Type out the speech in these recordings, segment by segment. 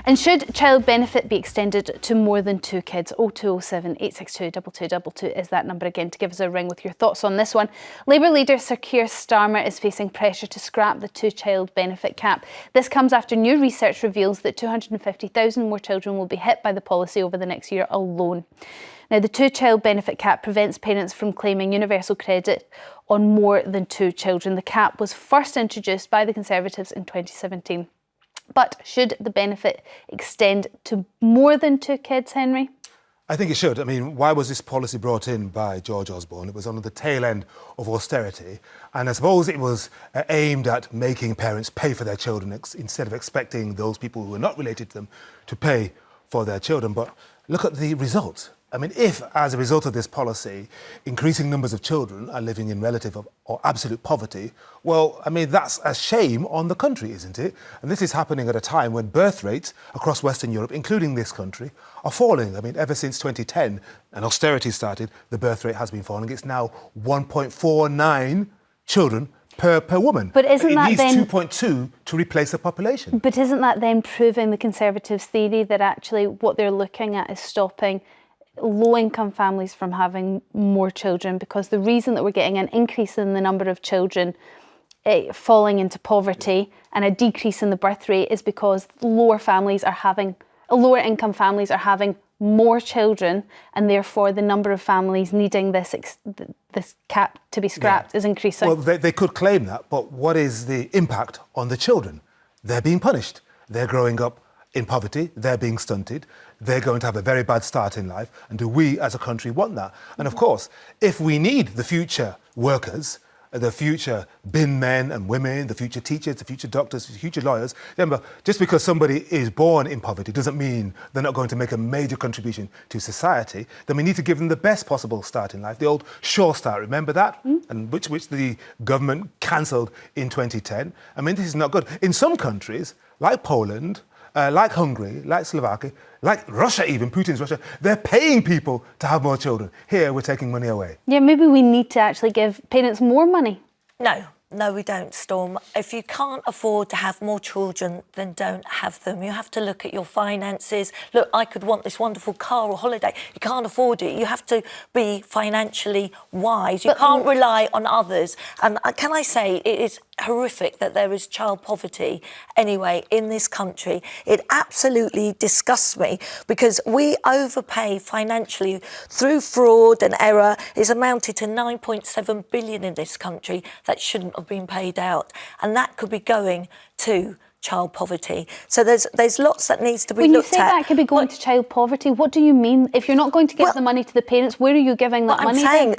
And should child benefit be extended to more than 2 kids? 0207 862 2222 is that number again to give us a ring with your thoughts on this one. Labour leader Sir Keir Starmer is facing pressure to scrap the 2-child benefit cap. This comes after new research reveals that 250,000 more children will be hit by the policy over the next year alone. Now, the 2-child benefit cap prevents parents from claiming universal credit on more than 2 children. The cap was first introduced by the Conservatives in 2017. But should the benefit extend to more than 2 kids, Henry? I think it should. I mean, why was this policy brought in by George Osborne? It was on the tail end of austerity. And I suppose it was aimed at making parents pay for their children instead of expecting those people who are not related to them to pay for their children. But look at the results. I mean, if, as a result of this policy, increasing numbers of children are living in relative or absolute poverty, well, I mean, that's a shame on the country, isn't it? And this is happening at a time when birth rates across Western Europe, including this country, are falling. I mean, ever since 2010, and austerity started, the birth rate has been falling. It's now 1.49 children per woman. But isn't that needs then 2.2 to replace the population. But isn't that then proving the Conservatives' theory that actually what they're looking at is stopping low-income families from having more children? Because the reason that we're getting an increase in the number of children falling into poverty and a decrease in the birth rate is because lower income families are having more children, and therefore the number of families needing this cap to be scrapped is increasing. Well, they could claim that, but what is the impact on the children? They're being punished. They're growing up in poverty, they're being stunted, they're going to have a very bad start in life. And do we as a country want that? And of course, if we need the future workers, the future bin men and women, the future teachers, the future doctors, the future lawyers, remember, just because somebody is born in poverty doesn't mean they're not going to make a major contribution to society. Then we need to give them the best possible start in life. The old Sure Start, remember that? And which the government cancelled in 2010. I mean, this is not good. In some countries, like Poland, like Hungary, like Slovakia, like Russia even, Putin's Russia, they're paying people to have more children. Here, we're taking money away. Yeah, maybe we need to actually give parents more money. No, we don't, Storm. If you can't afford to have more children, then don't have them. You have to look at your finances. Look, I could want this wonderful car or holiday. You can't afford it. You have to be financially wise. You can't rely on others. And can I say, it is horrific that there is child poverty anyway in this country. It absolutely disgusts me because we overpay financially through fraud and error. It's amounted to 9.7 billion in this country that shouldn't have been paid out, and that could be going to child poverty. So there's lots that needs to be looked at. When you say that could be going to child poverty, what do you mean? If you're not going to give the money to the parents, where are you giving that money? I'm saying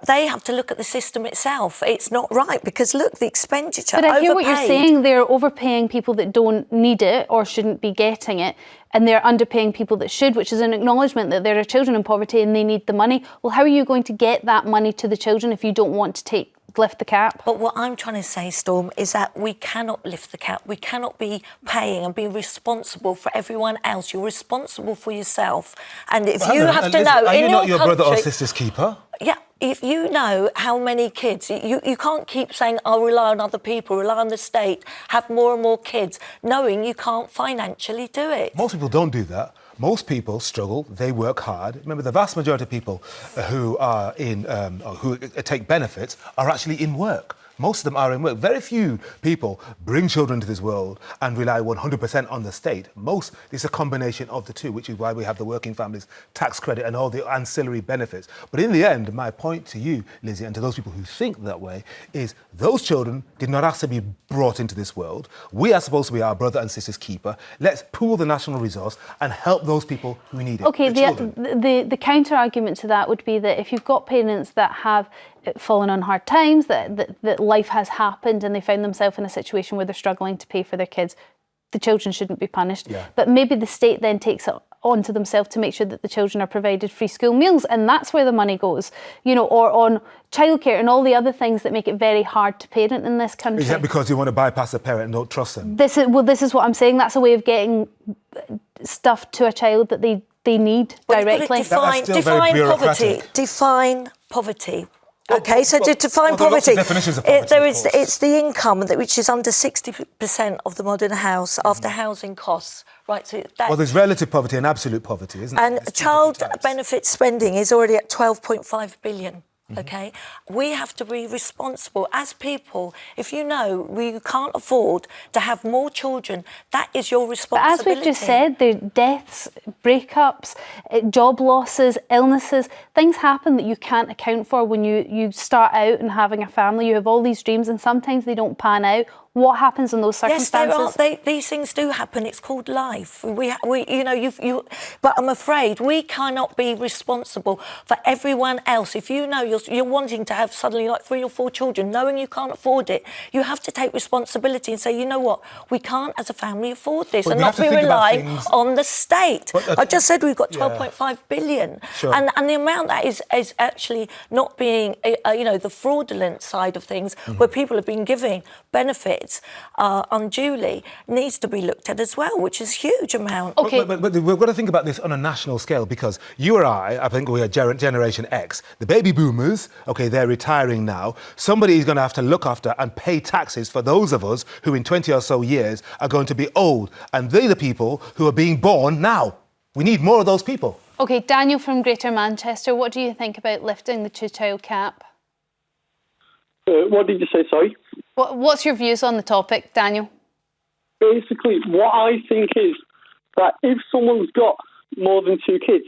they have to look at the system itself. It's not right because look, the expenditure. But I hear what you're saying. They're overpaying people that don't need it or shouldn't be getting it, and they're underpaying people that should, which is an acknowledgement that there are children in poverty and they need the money. Well, how are you going to get that money to the children if you don't want to lift the cap? But what I'm trying to say, Storm, is that we cannot lift the cap. We cannot be paying and be responsible for everyone else. You're responsible for yourself. And if you have to know, are you in not your brother or country, sister's keeper? Yeah, if you know how many kids, you can't keep saying, I'll rely on other people, rely on the state, have more and more kids, knowing you can't financially do it. Most people don't do that. Most people struggle, they work hard. Remember, the vast majority of people who are who take benefits are actually in work. Most of them are in work. Very few people bring children into this world and rely 100% on the state. It's a combination of the two, which is why we have the working families tax credit and all the ancillary benefits. But in the end, my point to you, Lizzie, and to those people who think that way, is those children did not ask to be brought into this world. We are supposed to be our brother and sister's keeper. Let's pool the national resource and help those people who need it. Okay, the counter argument to that would be that if you've got parents that have fallen on hard times, that life has happened and they found themselves in a situation where they're struggling to pay for their kids, the children shouldn't be punished. Yeah. But maybe the state then takes it onto themselves to make sure that the children are provided free school meals, and that's where the money goes, or on childcare and all the other things that make it very hard to parent in this country. Is that because you want to bypass the parent and don't trust them? This is what I'm saying. That's a way of getting stuff to a child that they need directly. Define poverty. Define poverty. Okay, so to define there are lots poverty, of definitions of poverty, there of is course. it's the income which is under 60% of the modern house after housing costs. Right, so that, Well, there's relative poverty and absolute poverty, isn't there? and There's two child different types. benefit spending is already at 12.5 billion. Okay, we have to be responsible as people. If you know we can't afford to have more children, that is your But responsibility. as we've just said, there are deaths, breakups, job losses, illnesses, things happen that you can't account for when you start out and having a family. You have all these dreams and sometimes they don't pan out. What happens in those circumstances? Yes, there are. These things do happen. It's called life. We you know, but I'm afraid we cannot be responsible for everyone else. If you know you're wanting to have suddenly like 3 or 4 children, knowing you can't afford it, you have to take responsibility and say, you know what, we can't as a family afford this, Well, and we not have to be think about relying things- on the state. But, I just said we've got 12.5 billion, Sure. and the amount that is actually not being, you know, the fraudulent side of things, where people have been giving benefits unduly, needs to be looked at as well, which is a huge amount. Okay. But we've got to think about this on a national scale because you or I think we are Generation X. The baby boomers, okay, they're retiring now. Somebody is going to have to look after and pay taxes for those of us who in 20 or so years are going to be old. And they're the people who are being born now. We need more of those people. Okay, Daniel from Greater Manchester, what do you think about lifting the 2-child cap? What did you say, sorry? What's your views on the topic, Daniel? Basically, what I think is that if someone's got more than 2 kids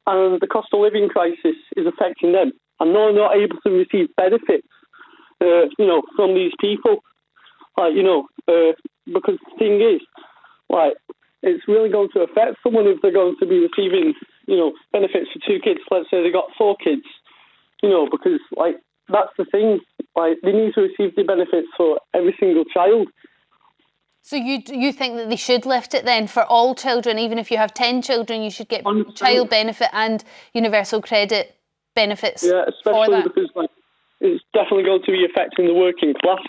and the cost of living crisis is affecting them and they're not able to receive benefits, you know, from these people, like, you know, because the thing is, like, it's really going to affect someone if they're going to be receiving, you know, benefits for 2 kids. Let's say they got 4 kids, you know, because, like, that's the thing. Like, they need to receive the benefits for every single child. So you think that they should lift it then for all children, even if you have 10 children, you should get 100%. child benefit and universal credit benefits Yeah, for especially that? because, like, it's definitely going to be affecting the working class.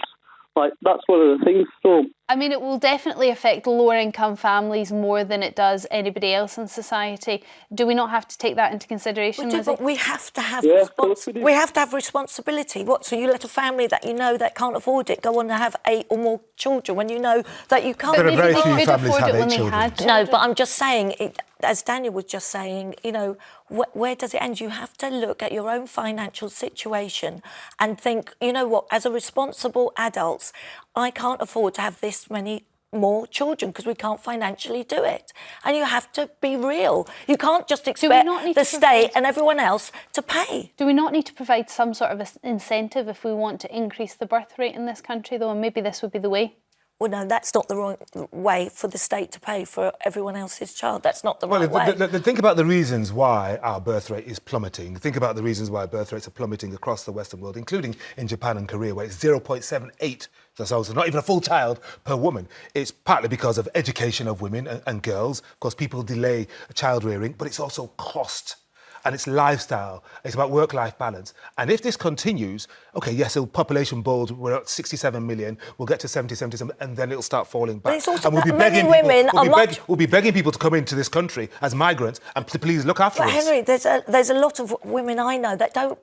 Like, that's one of the things. So, I mean, it will definitely affect lower income families more than it does anybody else in society. Do we not have to take that into consideration, We do, Lizzie? but we have to have Yeah, of course we do. we have to have responsibility. What? So you let a family that you know that can't afford it go on to have 8 or more children when you know that you can't. There are Maybe very they few could families afford have it 8 when they children. had No, children. but I'm just saying, as Daniel was just saying, you know, where does it end? You have to look at your own financial situation and think, you know what, as a responsible adults, I can't afford to have this many more children because we can't financially do it. And you have to be real. You can't just expect not need the to state provide- and everyone else to pay. Do we not need to provide some sort of incentive if we want to increase the birth rate in this country, though? And maybe this would be the way. Well, no, that's not the wrong way for the state to pay for everyone else's child. That's not the right way. Think about the reasons why our birth rate is plummeting. Think about the reasons why birth rates are plummeting across the Western world, including in Japan and Korea, where it's 0.78. So not even a full child per woman. It's partly because of education of women and girls. Of course, people delay child rearing, but it's also cost. And it's lifestyle. It's about work-life balance. And if this continues, okay, yes, so population bold, we're at 67 million, we'll get to 70, 77, and then it'll start falling back. But it's also and that many women are much- we'll be begging people to come into this country as migrants and please look after But us. Henry, there's a lot of women I know that don't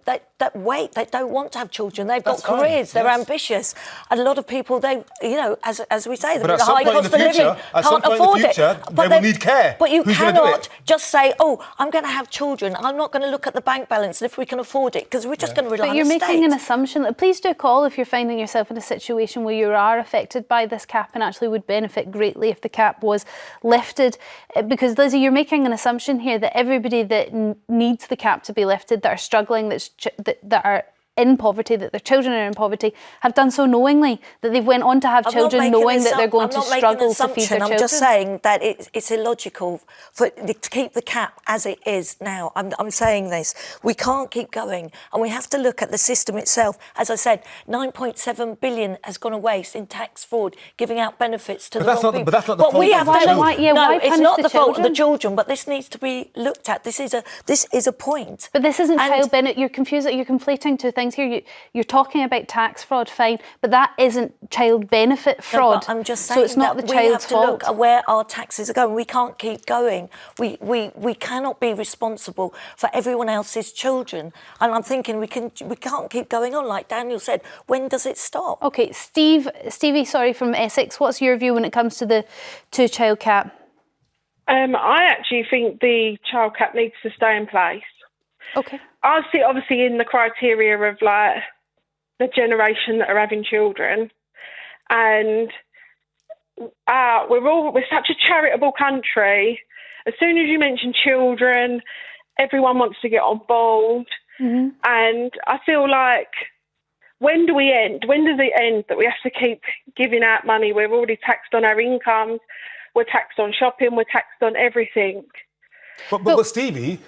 want to have children. They've got That's fine, careers. They're yes. ambitious. And a lot of people, they, you know, as we say, But the at some high point in cost the of living, future- at some can't point in the afford future, it. they will need care. But you Who's gonna do cannot it? just say, "Oh, I'm going to have children. I'm not going to look at the bank balance and if we can afford it," because we're just going to rely But on you're the making state. an assumption. Please do call if you're finding yourself in a situation where you are affected by this cap and actually would benefit greatly if the cap was lifted. Because, Lizzie, you're making an assumption here that everybody that needs the cap to be lifted, that are struggling, that are in poverty, that their children are in poverty, have done so knowingly, that they've went on to have I'm not children making knowing that they're going I'm to not making an struggle to feed assumption. their children. I'm just saying that it's illogical to keep the cap as it is now. I'm saying this. We can't keep going, and we have to look at the system itself. As I said, 9.7 billion has gone to waste in tax fraud, giving out benefits to the wrong people. But that's not the fault we of have the to children. Why it's punish not the the fault of the children? children, but this needs to be looked at. This is a point. But this isn't And- child benefit. You're confusing. You're conflating two things. things here. You're talking about tax fraud, fine, but that isn't child benefit fraud. No, I'm just saying so it's not that the we child's have to fault. look at where our taxes are going. We can't keep going. We cannot be responsible for everyone else's children. And I'm thinking we can't keep going on. Like Daniel said, when does it stop? Okay, Stevie, from Essex, what's your view when it comes to the 2-child cap? I actually think the child cap needs to stay in place. Okay. I see, obviously, in the criteria of like the generation that are having children, and we're such a charitable country. As soon as you mention children, everyone wants to get on board, and I feel like, when do we end? When does it end that we have to keep giving out money? We're already taxed on our incomes. We're taxed on shopping. We're taxed on everything. But Stevie,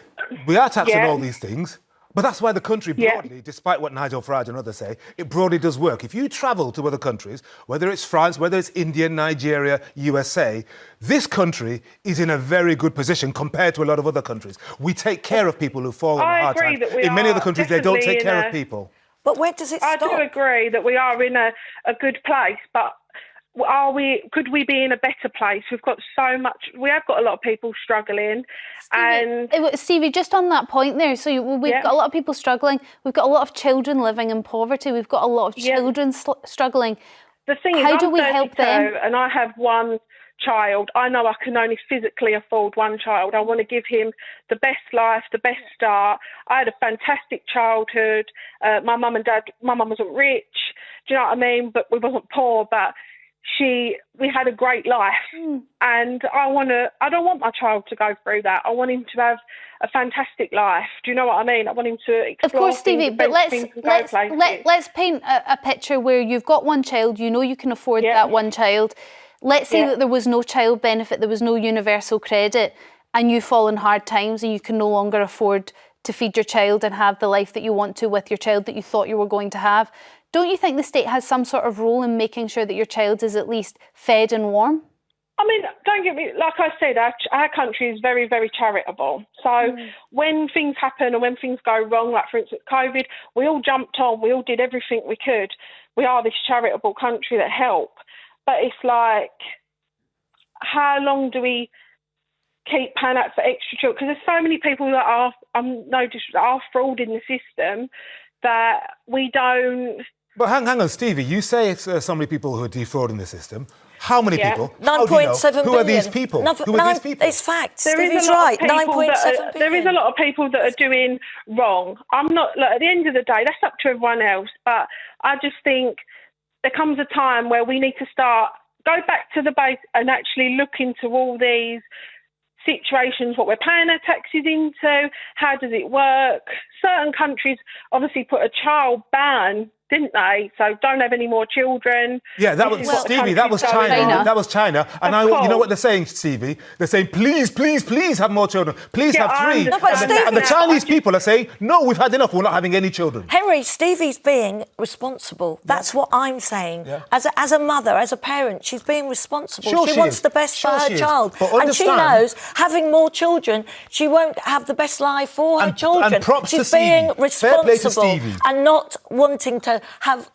we are taxed on all these things. But that's why the country broadly, despite what Nigel Farage and others say, it broadly does work. If you travel to other countries, whether it's France, whether it's India, Nigeria, USA, this country is in a very good position compared to a lot of other countries. We take care of people who fall on hard times. In many other countries, they don't take care of people. But where does it stop? I do agree that we are in a good place, but could we be in a better place? We have got a lot of people struggling. Stevie, just on that point there, so we've got a lot of people struggling, we've got a lot of children living in poverty, we've got a lot of children struggling. The thing is, how do we help them? And I have one child. I know I can only physically afford one child. I want to give him the best life, the best start. I had a fantastic childhood. My mum wasn't rich, do you know what I mean? But we wasn't poor, but we had a great life, and I don't want my child to go through that. I want him to have a fantastic life. Do you know what I mean? I want him to explore. Of course, Stevie, but let's paint a picture where you've got one child, you know you can afford that one child. Let's say that there was no child benefit, there was no universal credit, and you fall in hard times and you can no longer afford to feed your child and have the life that you want to with your child that you thought you were going to have. Don't you think the state has some sort of role in making sure that your child is at least fed and warm? I mean, don't get me, like I said, our country is very, very charitable. So when things happen and when things go wrong, like for instance COVID, we all jumped on, we all did everything we could. We are this charitable country that help. But it's like, how long do we keep paying out for extra children? Because there's so many people that are fraud in the system that we don't. But hang on, Stevie, you say it's so many people who are defrauding the system. How many people? 9.7 billion. Who are these people? Who are these people? It's facts. There is a lot of people that are doing wrong. I'm not. Look, at the end of the day, that's up to everyone else. But I just think there comes a time where we need to go back to the base and actually look into all these situations, what we're paying our taxes into, how does it work. Certain countries obviously put a child ban, didn't they? So don't have any more children. Yeah, that was Stevie. That was China. That was China. And you know what they're saying, Stevie? They're saying, please, please, please have more children. Please have 3. And the Chinese people are saying, no, we've had enough. We're not having any children. Henry, Stevie's being responsible. That's what I'm saying. Yeah. As a mother, as a parent, she's being responsible. Sure she wants the best for her child. And she knows having more children, she won't have the best life for her children. And props she's to being Stevie. responsible and not wanting to have,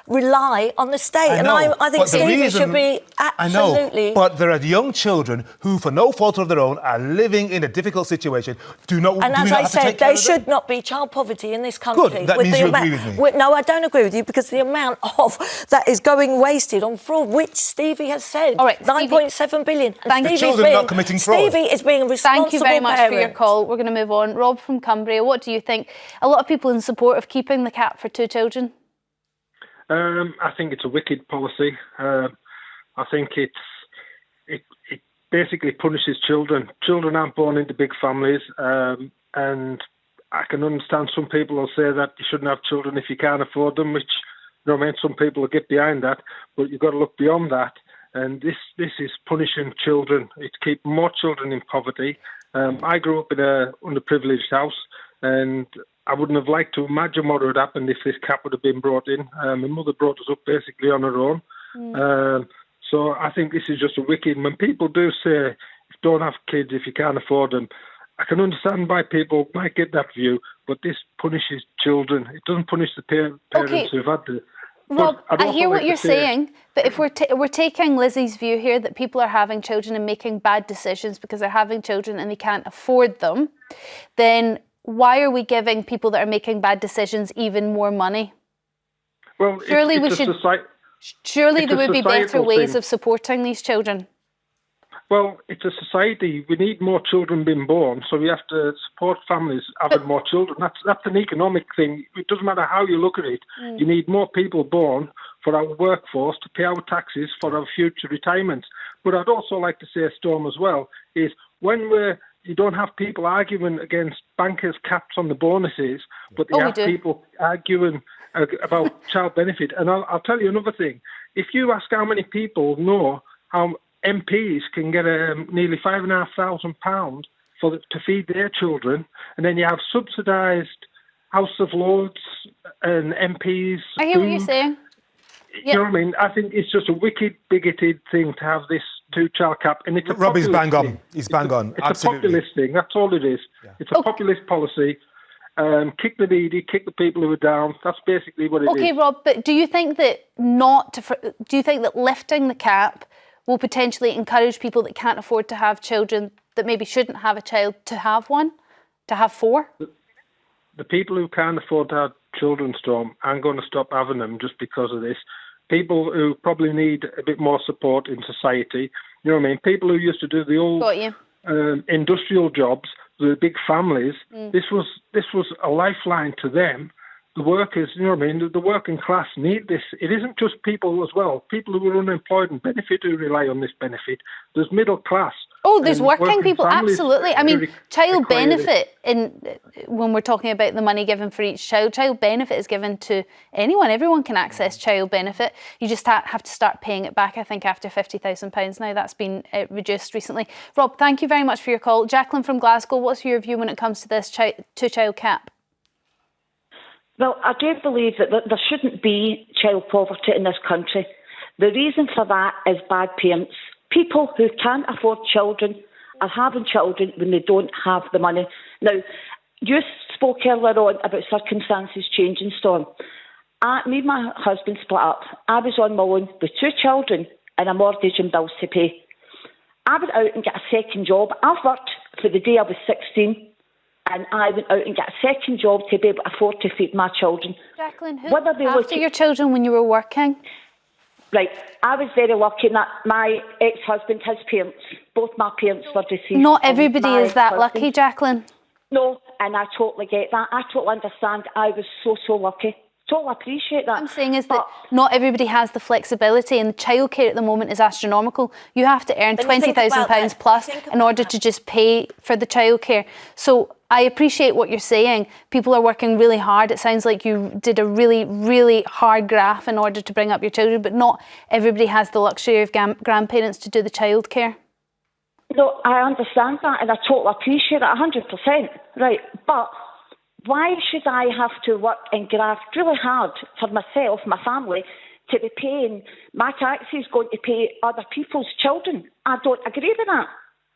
rely on the state. I think Stevie should be absolutely. I know, but there are young children who, for no fault of their own, are living in a difficult situation. And as I said, there should not be child poverty in this country. Good. That means you agree with me. No, I don't agree with you, because the amount of that is going wasted on fraud, which Stevie has said. All right, 9.7 billion. The children not committing fraud. Stevie is being a responsible Thank you very much parent. for your call. We're going to move on. Rob from Cumbria, what do you think? A lot of people in support of keeping the cap for 2 children. I think it's a wicked policy. I think it basically punishes children. Children aren't born into big families, and I can understand some people will say that you shouldn't have children if you can't afford them, which, some people will get behind that, but you've got to look beyond that. And this is punishing children. It's keeping more children in poverty. I grew up in an underprivileged house, and I wouldn't have liked to imagine what would happen if this cap would have been brought in. My mother brought us up basically on her own. So I think this is just a wicked. When people do say, don't have kids if you can't afford them, I can understand why people might get that view, but this punishes children. It doesn't punish the parents who've had the... Rob, I hear what you're saying, but if we're taking Lizzie's view here that people are having children and making bad decisions because they're having children and they can't afford them, then why are we giving people that are making bad decisions even more money? Well, surely there would be better ways of supporting these children. Well, it's a society. We need more children being born, so we have to support families having more children. That's an economic thing. It doesn't matter how you look at it. You need more people born for our workforce to pay our taxes for our future retirement. But I'd also like to say, Storm, as well, is when you don't have people arguing against bankers' caps on the bonuses, but you have people arguing about child benefit. And I'll tell you another thing. If you ask how many people know how MPs can get nearly £5,500 to feed their children, and then you have subsidised House of Lords and MPs. I hear what you're saying. You know what I mean? I think it's just a wicked, bigoted thing to have this 2-child cap, and it's a Rob is bang on. Thing. He's bang on. It's Absolutely. a populist thing. That's all it is. Yeah. It's a populist policy. Kick the needy, kick the people who are down. That's basically what it is. Okay, Rob, but do you think that lifting the cap will potentially encourage people that can't afford to have children, that maybe shouldn't have a child, to have one, to have 4? The people who can't afford to have children, Storm, aren't going to stop having them just because of this. People who probably need a bit more support in society, you know what I mean? People who used to do the old industrial jobs, the big families, this was a lifeline to them. The workers, you know what I mean, the working class need this. It isn't just people as well. People who are unemployed and benefit who rely on this benefit. There's middle class. Oh, there's working people, absolutely. I mean, child benefit, when we're talking about the money given for each child benefit is given to anyone. Everyone can access child benefit. You just have to start paying it back, I think, after £50,000 now. That's been reduced recently. Rob, thank you very much for your call. Jacqueline from Glasgow, what's your view when it comes to this 2-child cap? Well, I do believe that there shouldn't be child poverty in this country. The reason for that is bad parents. People who can't afford children are having children when they don't have the money. Now, you spoke earlier on about circumstances changing, Storm. Me and my husband split up. I was on my own with 2 children and a mortgage and bills to pay. I went out and got a second job. I've worked for the day I was 16. And I went out and got a second job to be able to afford to feed my children. Jacqueline, who looked after your children when you were working? Right, I was very lucky that my ex-husband, his parents, both my parents were deceased. Not everybody is that lucky, Jacqueline. No, and I totally get that. I totally understand. I was so lucky. Totally appreciate that. What I'm saying is that not everybody has the flexibility, and childcare at the moment is astronomical. You have to earn £20,000 plus in order to just pay for the childcare. So I appreciate what you're saying. People are working really hard. It sounds like you did a really, really hard graft in order to bring up your children, but not everybody has the luxury of grandparents to do the childcare. No, I understand that, and I totally appreciate that 100%. Right, but why should I have to work and graft really hard for myself, my family, to be paying my taxes going to pay other people's children? I don't agree with that.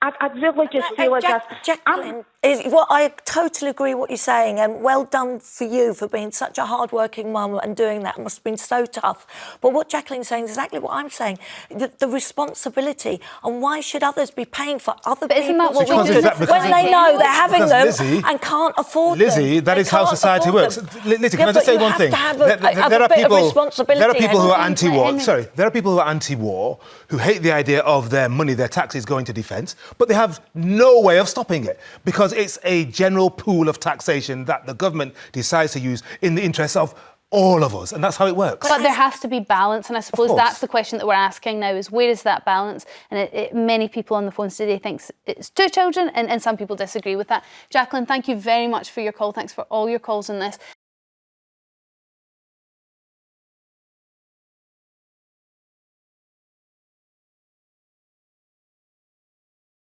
I'd really just feel like Jacqueline, I totally agree what you're saying, and well done for you for being such a hard-working mum and doing that. It must have been so tough. But what Jacqueline's saying is exactly what I'm saying. The responsibility, and why should others be paying for other people's children when they know they're having them, Lizzie, and can't afford them? Lizzie, that is how society works. Lizzie, can I just say one thing? There are people who are anti-war. Sorry, there are people who are anti-war who hate the idea of their money, their taxes going to defence, but they have no way of stopping it because it's a general pool of taxation that the government decides to use in the interests of all of us, and that's how it works. But there has to be balance, and I suppose that's the question that we're asking now, is where is that balance? And many people on the phone today think it's 2 children, and some people disagree with that. Jacqueline, thank you very much for your call. Thanks for all your calls on this.